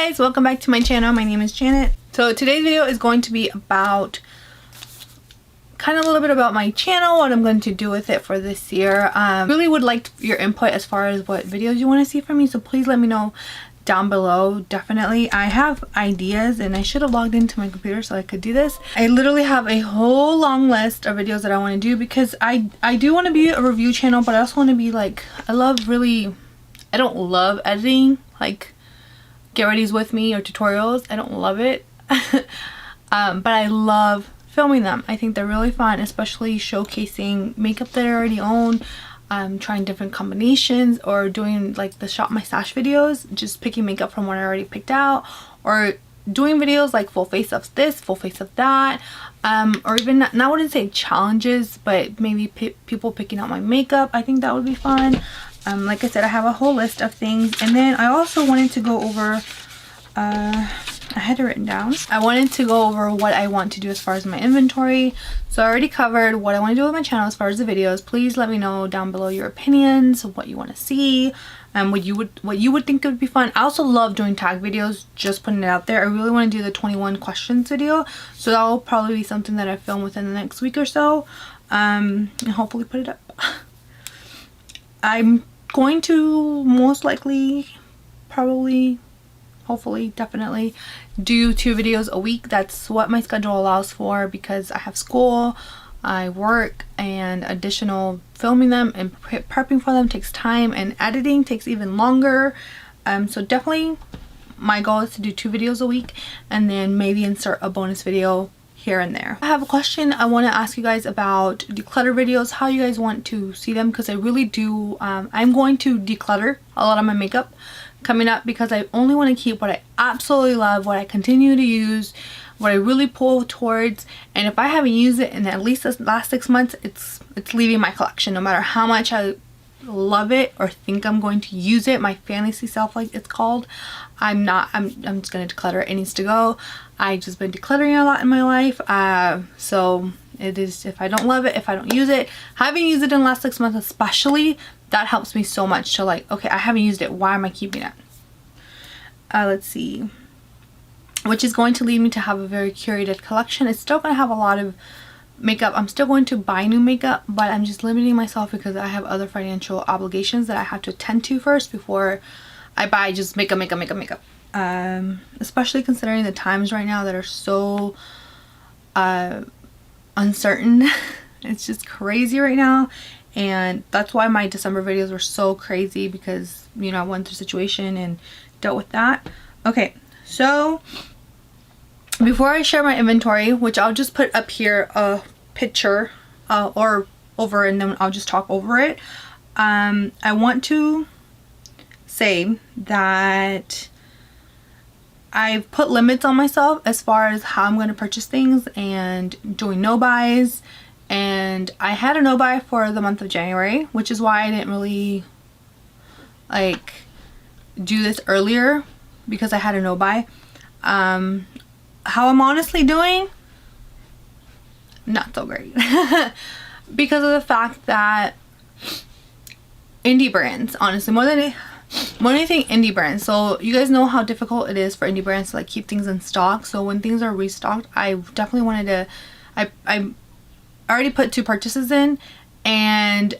guys, welcome back to my channel. My name is Janet. So today's video is going to be about kind of a little bit about my channel, what I'm going to do with it for this year. Really would like your input as far as what videos you want to see from me, so please let me know down below. Definitely, I have ideas and I should have logged into my computer so I could do this. I literally have a whole long list of videos that I want to do because I do want to be a review channel, but I also want to be like, I don't love editing, like get ready's with me or tutorials. I don't love it. But I love filming them. I think they're really fun, especially showcasing makeup that I already own, trying different combinations, or doing like the shop my stash videos, just picking makeup from what I already picked out, or doing videos like full face of this, full face of that, or even not I wouldn't say challenges, but maybe people picking out my makeup. I think that would be fun. Like I said, I have a whole list of things, and then I also wanted to go over I had it written down. I wanted to go over what I want to do as far as my inventory. So I already covered what I want to do with my channel as far as the videos. Please let me know down below your opinions, what you want to see, and what you would think would be fun. I also love doing tag videos, just putting it out there. I really want to do the 21 questions video, so that will probably be something that I film within the next week or so, and hopefully put it up. I'm going to most likely, probably, hopefully, definitely do 2 videos a week. That's what my schedule allows for because I have school, I work, and additional filming them and prepping for them takes time, and editing takes even longer. So definitely my goal is to do 2 videos a week and then maybe insert a bonus video here and there. I have a question I want to ask you guys about declutter videos, how you guys want to see them, because I really do I'm going to declutter a lot of my makeup coming up because I only want to keep what I absolutely love, what I continue to use, what I really pull towards, and if I haven't used it in at least the last 6 months, it's leaving my collection no matter how much I love it or think I'm going to use it. My fantasy self, like it's called, I'm just gonna declutter it. It needs to go. I've just been decluttering a lot in my life, so it is, if I don't love it, if I don't use it, having used it in the last 6 months especially, that helps me so much to like, okay, I haven't used it, why am I keeping it? Let's see, which is going to lead me to have a very curated collection. It's still going to have a lot of makeup. I'm still going to buy new makeup, but I'm just limiting myself because I have other financial obligations that I have to attend to first before I buy just makeup. Especially considering the times right now that are so uncertain. It's just crazy right now, and that's why my December videos were so crazy, because you know I went through a situation and dealt with that. Okay, so before I share my inventory, which I'll just put up here a picture or over, and then I'll just talk over it, I want to say that I've put limits on myself as far as how I'm going to purchase things and doing no buys, and I had a no buy for the month of January, which is why I didn't really like do this earlier, because I had a no buy. How I'm honestly doing, not so great because of the fact that indie brands, honestly, more than anything, indie brands. So you guys know how difficult it is for indie brands to like keep things in stock. So when things are restocked, I definitely wanted to, I already put 2 purchases in, and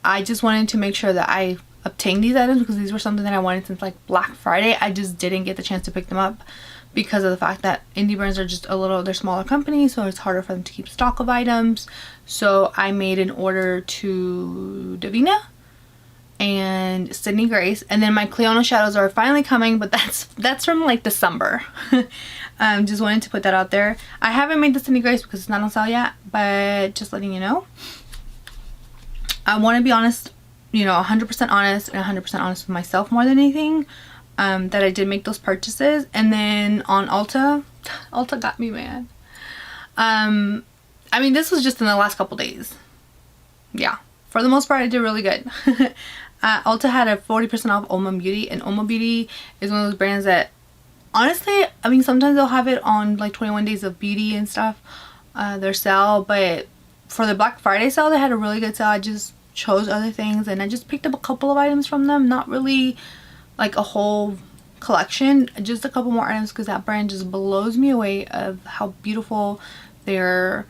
I just wanted to make sure that I obtained these items because these were something that I wanted since like Black Friday. I just didn't get the chance to pick them up because of the fact that indie brands are just they're smaller companies, so it's harder for them to keep stock of items. So I made an order to Davina and Sydney Grace, and then my Cleona shadows are finally coming, but that's from like December. Just wanted to put that out there. I haven't made the Sydney Grace because it's not on sale yet, but just letting you know. I want to be honest, you know, 100% honest, and 100% honest with myself more than anything, that I did make those purchases. And then on Ulta got me, man. I mean, this was just in the last couple days. Yeah, for the most part I did really good. Ulta had a 40% off Oma Beauty, and Oma Beauty is one of those brands that honestly, I mean, sometimes they'll have it on like 21 days of beauty and stuff, their sale, but for the Black Friday sale they had a really good sale. I just chose other things and I just picked up a couple of items from them, not really like a whole collection, just a couple more items, because that brand just blows me away of how beautiful their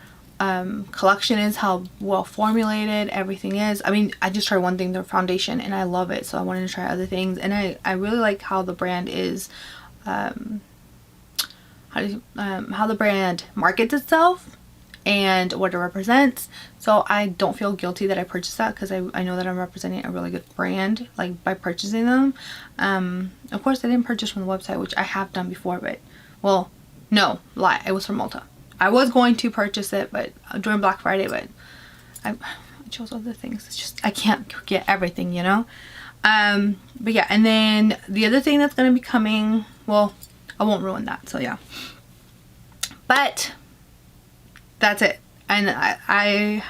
collection is, how well formulated everything is. I mean, I just tried one thing, their foundation, and I love it, so I wanted to try other things. And I really like how the brand is how the brand markets itself and what it represents. So I don't feel guilty that I purchased that, because I know that I'm representing a really good brand, like, by purchasing them. Of course I didn't purchase from the website, which I have done before, but, well, no, lie, it was from Ulta. I was going to purchase it, but during Black Friday, but I chose other things. It's just, I can't get everything, you know. But yeah, and then the other thing that's going to be coming, well, I won't ruin that, so yeah. But that's it, and I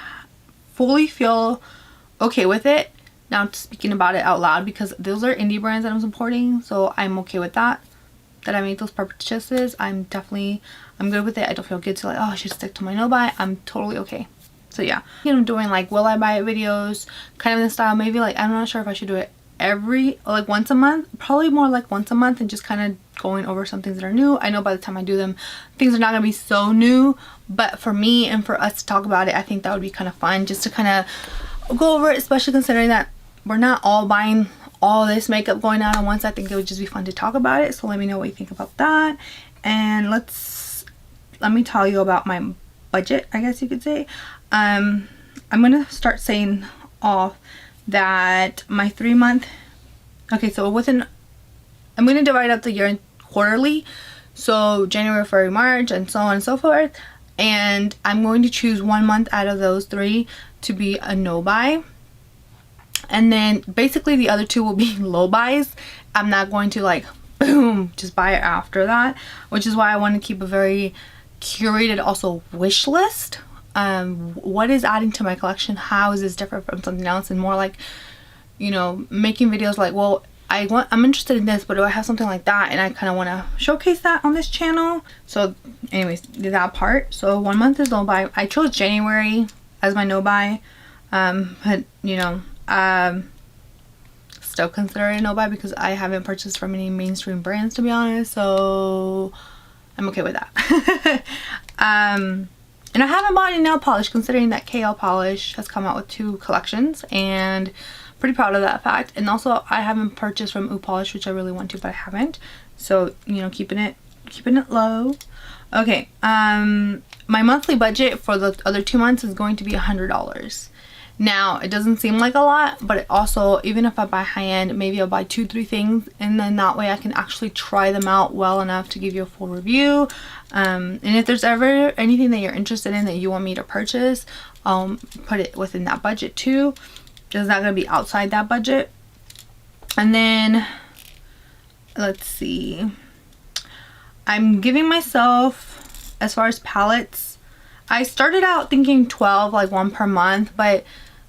fully feel okay with it now, speaking about it out loud, because those are indie brands that I'm supporting, so I'm okay with that I made those purchases. I'm good with it. I don't feel guilty like, oh, I should stick to my no buy. I'm totally okay. So yeah, I'm doing like will I buy it videos, kind of in the style, maybe like, I'm not sure if I should do it like once a month, probably more like once a month, and just kind of going over some things that are new. I know by the time I do them, things are not gonna be so new, but for me and for us to talk about it, I think that would be kind of fun, just to kind of go over it, especially considering that we're not all buying all this makeup going out at once. I think it would just be fun to talk about it. So let me know what you think about that, and let me tell you about my budget, I guess you could say. I'm gonna start saying off that my 3-month, okay, so I'm gonna divide up the year quarterly, so January, February, March, and so on and so forth, and I'm going to choose 1 month out of those 3 to be a no buy, and then basically the other 2 will be low buys. I'm not going to like boom just buy it after that, which is why I want to keep a very curated also wish list. What is adding to my collection, how is this different from something else, and more like, you know, making videos like, well, I'm interested in this, but do I have something like that, and I kind of want to showcase that on this channel. So anyways, that part. So 1 month is no buy. I chose January as my no buy, but you know, still consider it a no buy because I haven't purchased from any mainstream brands, to be honest, so I'm okay with that. And I haven't bought any nail polish, considering that KL Polish has come out with 2 collections, and pretty proud of that fact. And also I haven't purchased from U Polish, which I really want to, but I haven't. So, you know, keeping it low. Okay, my monthly budget for the other 2 months is going to be $100. Now, it doesn't seem like a lot, but it also, even if I buy high-end, maybe I'll buy 2-3 things, and then that way I can actually try them out well enough to give you a full review. And if there's ever anything that you're interested in that you want me to purchase, put it within that budget too. It's not going to be outside that budget. And then, let's see. I'm giving myself, as far as palettes, I started out thinking 12, like 1 per month, but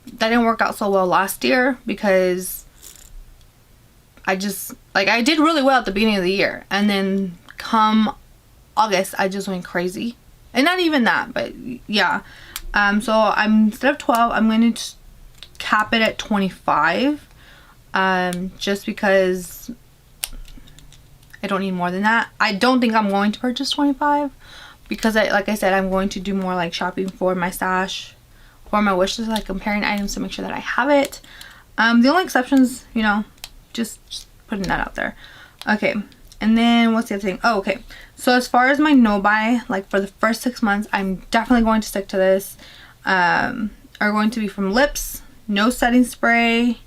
that didn't work out so well last year because I did really well at the beginning of the year, and then come August I just went crazy. And not even that, but yeah. So instead of 12, I'm going to cap it at 25, just because I don't need more than that. I don't think I'm going to purchase 25 because like I said, I'm going to do more like shopping for my stash or my wish list, like comparing items to make sure that I have it. The only exceptions, you know, just putting that out there. Okay, and then what's the other thing? Oh, okay. So as far as my no buy, like for the first 6 months, I'm definitely going to stick to this. Are going to be from lips, no setting spray.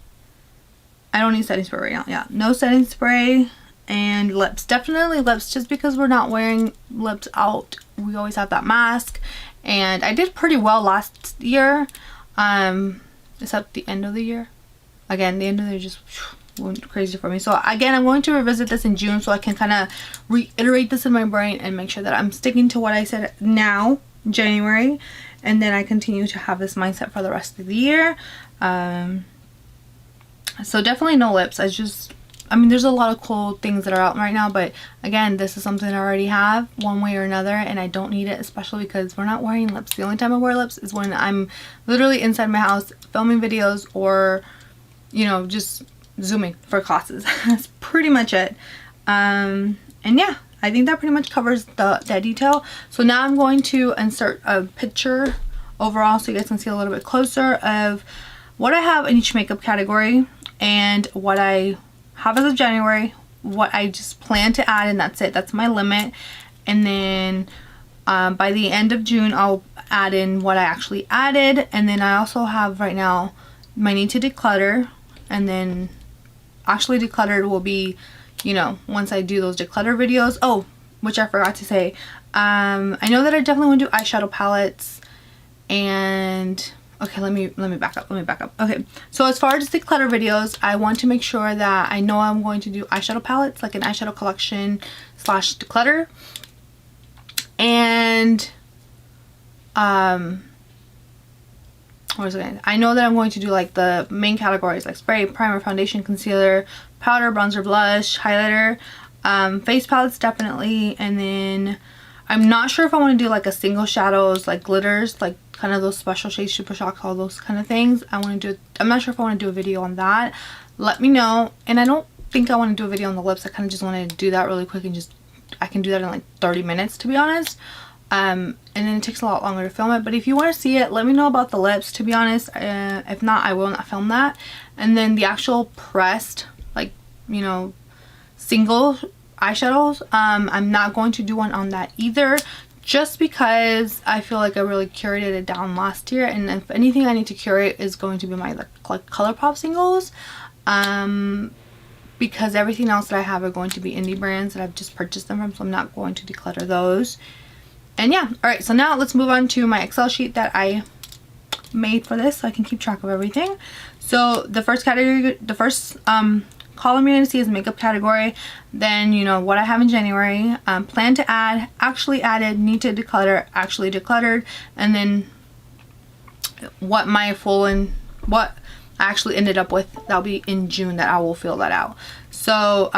I don't need setting spray right now. Yeah, no setting spray. And lips, definitely lips, just because we're not wearing lips out. We always have that mask, and I did pretty well last year, except the end of the year. Again, the end of the year just went crazy for me. So again, I'm going to revisit this in June so I can kind of reiterate this in my brain and make sure that I'm sticking to what I said now, January, and then I continue to have this mindset for the rest of the year. So definitely no lips. I mean, there's a lot of cool things that are out right now, but again, this is something I already have one way or another, and I don't need it, especially because we're not wearing lips. The only time I wear lips is when I'm literally inside my house filming videos or, you know, just zooming for classes. That's pretty much it. And yeah, I think that pretty much covers that detail. So now I'm going to insert a picture overall so you guys can see a little bit closer of what I have in each makeup category and what I have as of January, what I just plan to add, and that's it. That's my limit. And then by the end of June, I'll add in what I actually added. And then I also have right now my need to declutter, and then actually decluttered will be, you know, once I do those declutter videos. Oh, which I forgot to say, I know that I definitely want to do eyeshadow palettes. And okay, let me back up. Okay, so as far as declutter videos, I want to make sure that I know I'm going to do eyeshadow palettes, like an eyeshadow collection / declutter. And what was it? I know that I'm going to do like the main categories, like spray, primer, foundation, concealer, powder, bronzer, blush, highlighter, face palettes definitely. And then I'm not sure if I want to do like a single shadows, like glitters, like kind of those special shades, super shock, all those kind of things. I'm not sure if I want to do a video on that. Let me know. And I don't think I want to do a video on the lips. I kind of just want to do that really quick, and just I can do that in like 30 minutes, to be honest. And then it takes a lot longer to film it. But if you want to see it, let me know about the lips, to be honest. If not, I will not film that. And then the actual pressed, like, you know, single eyeshadows, I'm not going to do one on that either, just because I feel like I really curated it down last year. And if anything I need to curate is going to be my like ColourPop singles, because everything else that I have are going to be indie brands that I've just purchased them from, so I'm not going to declutter those. And yeah, alright, so now let's move on to my Excel sheet that I made for this so I can keep track of everything. So the first category, the first column you're going to see is makeup category. Then, you know, what I have in January, plan to add, actually added, need to declutter, actually decluttered, and then what my full and what I actually ended up with. That'll be in June that I will fill that out. So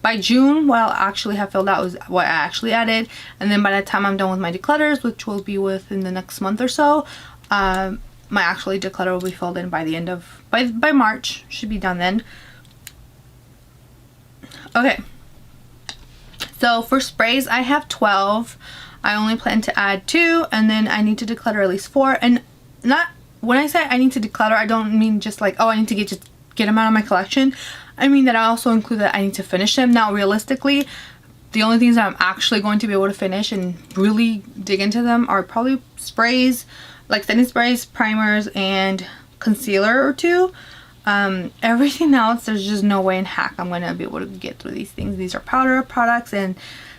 by June, what I'll actually have filled out is what I actually added. And then by the time I'm done with my declutters, which will be within the next month or so, my actually declutter will be filled in by the end of, by March. Should be done then. Okay. So for sprays, I have 12. I only plan to add 2, and then I need to declutter at least 4. And not, when I say I need to declutter, I don't mean just like, oh, I need to get them out of my collection. I mean that I also include that I need to finish them. Now, realistically, the only things that I'm actually going to be able to finish and really dig into them are probably sprays, like setting sprays, primers, and concealer or 2. Everything else, there's just no way in heck I'm going to be able to get through these things. These are powder products and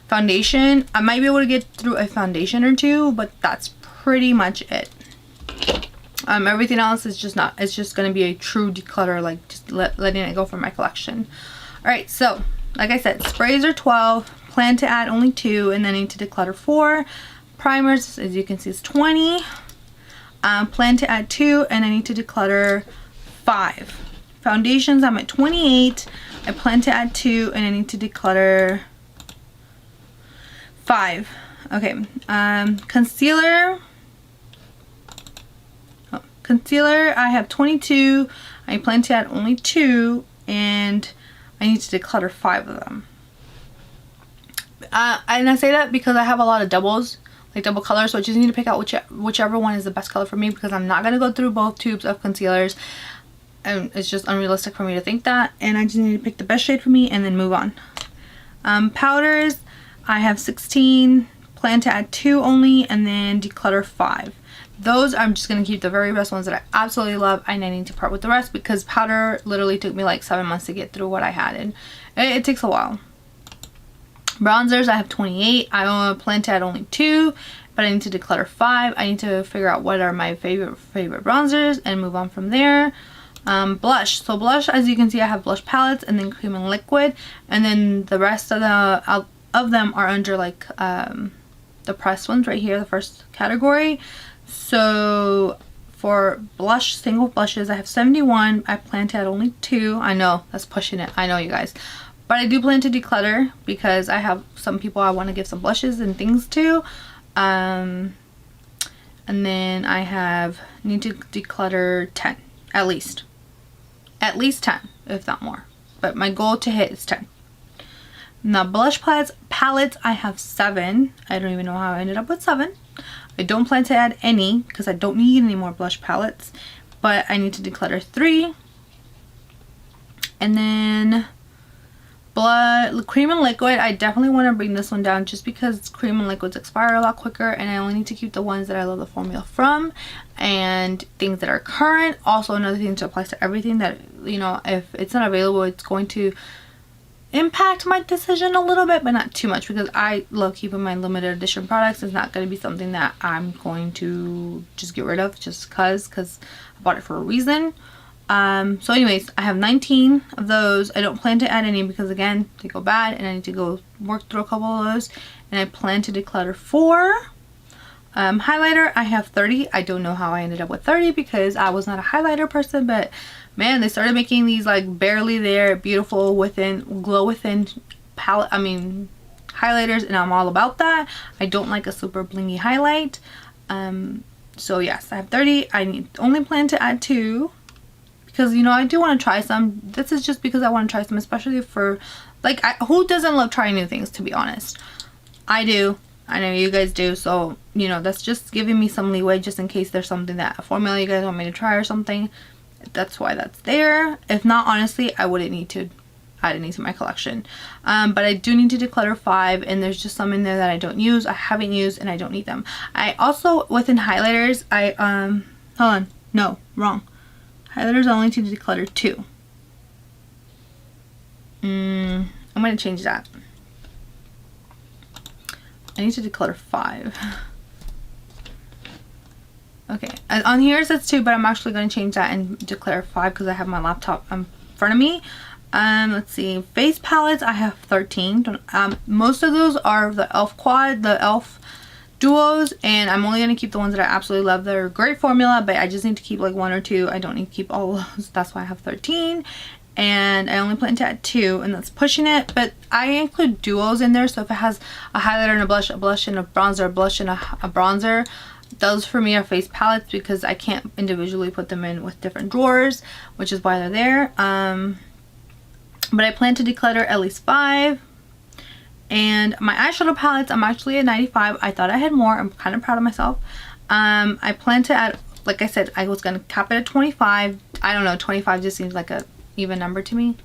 foundation. I might be able to get through a foundation or 2, but that's pretty much it. Everything else is just not, it's just going to be a true declutter, like just letting it go from my collection. Alright, so like I said, sprays are 12, plan to add only 2, and then I need to declutter 4. Primers, as you can see, is 20. Plan to add 2, and I need to declutter 5. Foundations, I'm at 28. I plan to add 2, and I need to declutter 5. Okay, Concealer, I have 22. I plan to add only 2, and I need to declutter 5 of them. And I say that because I have a lot of doubles, like double colors, so I just need to pick out whichever one is the best color for me, because I'm not going to go through both tubes of concealers, and it's just unrealistic for me to think that, and I just need to pick the best shade for me and then move on. Powders, I have 16, plan to add 2 only, and then declutter 5. Those I'm just going to keep the very best ones that I absolutely love, and I need to part with the rest because powder literally took me like 7 months to get through what I had, and it takes a while. Bronzers, I have 28. I plan to add only 2, but I need to declutter 5. I need to figure out what are my favorite bronzers and move on from there. Blush. So blush, as you can see, I have blush palettes and then cream and liquid, and then the rest of them are under like the pressed ones right here, the first category. So for blush, single blushes, I have 71. I plan to add only 2. I know that's pushing it, I know, you guys, but I do plan to declutter because I have some people I want to give some blushes and things to. And then I need to declutter 10 at least 10, if not more, but my goal to hit is 10. Now blush palettes, I have 7. I don't even know how I ended up with 7. I don't plan to add any because I don't need any more blush palettes, but I need to declutter 3. And then cream and liquid, I definitely want to bring this one down just because cream and liquids expire a lot quicker, and I only need to keep the ones that I love the formula from and things that are current. Also, another thing to apply to everything that, you know, if it's not available, it's going to impact my decision a little bit, but not too much, because I love keeping my limited edition products. It's not going to be something that I'm going to just get rid of just because I bought it for a reason. So anyways, I have 19 of those. I don't plan to add any because, again, they go bad and I need to go work through a couple of those. And I plan to declutter 4. Highlighter, I have 30. I don't know how I ended up with 30 because I was not a highlighter person, but man, they started making these like barely there, beautiful within, glow within palette, highlighters, and I'm all about that. I don't like a super blingy highlight. So yes, I have 30. I only plan to add 2. Because, you know, I do want to try some. This is just because I want to try some, especially for, like, who doesn't love trying new things, to be honest? I do. I know you guys do. So, you know, that's just giving me some leeway just in case there's something that, a formula you guys want me to try or something. That's why that's there. If not, honestly, I wouldn't need to add any to my collection. But I do need to declutter 5, and there's just some in there that I don't use, I haven't used, and I don't need them. I also, within highlighters, hold on. No, wrong. Highlighters, I only need to declutter 2. I'm going to change that. I need to declutter 5. Okay, on here it says 2, but I'm actually going to change that and declare 5 because I have my laptop in front of me. Let's see, face palettes, I have 13. Most of those are the e.l.f. quad, the e.l.f. duos, and I'm only going to keep the ones that I absolutely love. They're a great formula, but I just need to keep like 1 or 2. I don't need to keep all of those. That's why I have 13, and I only plan to add 2, and that's pushing it. But I include duos in there, so if it has a highlighter and a blush and a bronzer, a blush and a bronzer, those for me are face palettes because I can't individually put them in with different drawers, which is why they're there. But I plan to declutter at least 5. And my eyeshadow palettes, I'm actually at 95. I thought I had more. I'm kind of proud of myself. I plan to add, like I said, I was going to cap it at 25. I don't know, 25 just seems like a even number to me.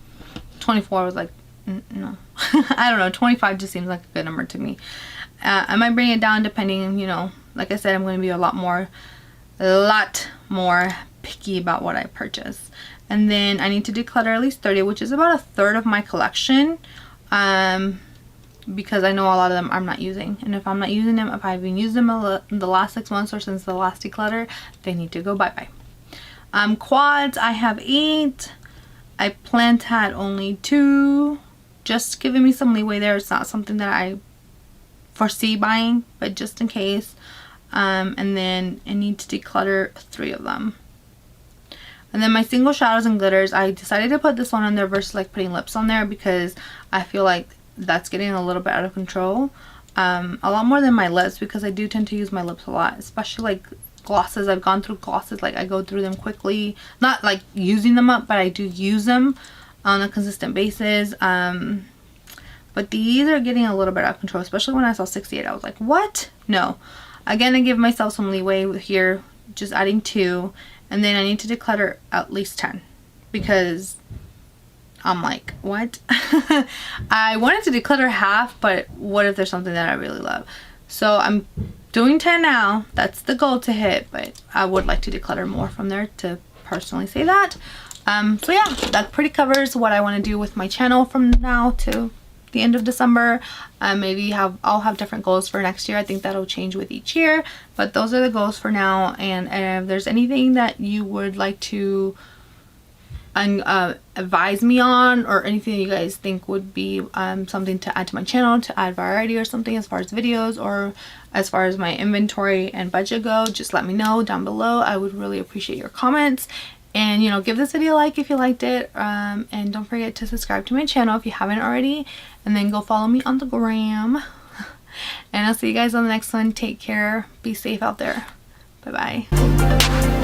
24 was like, no. I don't know, 25 just seems like a good number to me. I might bring it down depending, you know, like I said, I'm going to be a lot more picky about what I purchase. And then I need to declutter at least 30, which is about a third of my collection. Because I know a lot of them I'm not using, and if I'm not using them, if I haven't used them in the last 6 months or since the last declutter, they need to go bye-bye. Quads, I have 8. I plan to add only 2, just giving me some leeway there. It's not something that I foresee buying, but just in case. And then I need to declutter 3 of them. And then my single shadows and glitters, I decided to put this one on there versus like putting lips on there because I feel like that's getting a little bit out of control. A lot more than my lips because I do tend to use my lips a lot, especially like glosses. I've gone through glosses, like I go through them quickly, not like using them up, but I do use them on a consistent basis. But these are getting a little bit out of control, especially when I saw 68. I was like, what? No. Again, I give myself some leeway here, just adding 2, and then I need to declutter at least 10 because I'm like, what? I wanted to declutter half, but what if there's something that I really love? So I'm doing 10 now. That's the goal to hit, but I would like to declutter more from there to personally say that. So yeah, that pretty covers what I want to do with my channel from now to the end of December. Maybe I'll have different goals for next year. I think that'll change with each year, but those are the goals for now. And if there's anything that you would like to advise me on, or anything you guys think would be something to add to my channel to add variety or something as far as videos or as far as my inventory and budget go, just let me know down below. I would really appreciate your comments. And, you know, give this video a like if you liked it, and don't forget to subscribe to my channel if you haven't already, and then go follow me on the gram. And I'll see you guys on the next one. Take care, be safe out there. Bye bye.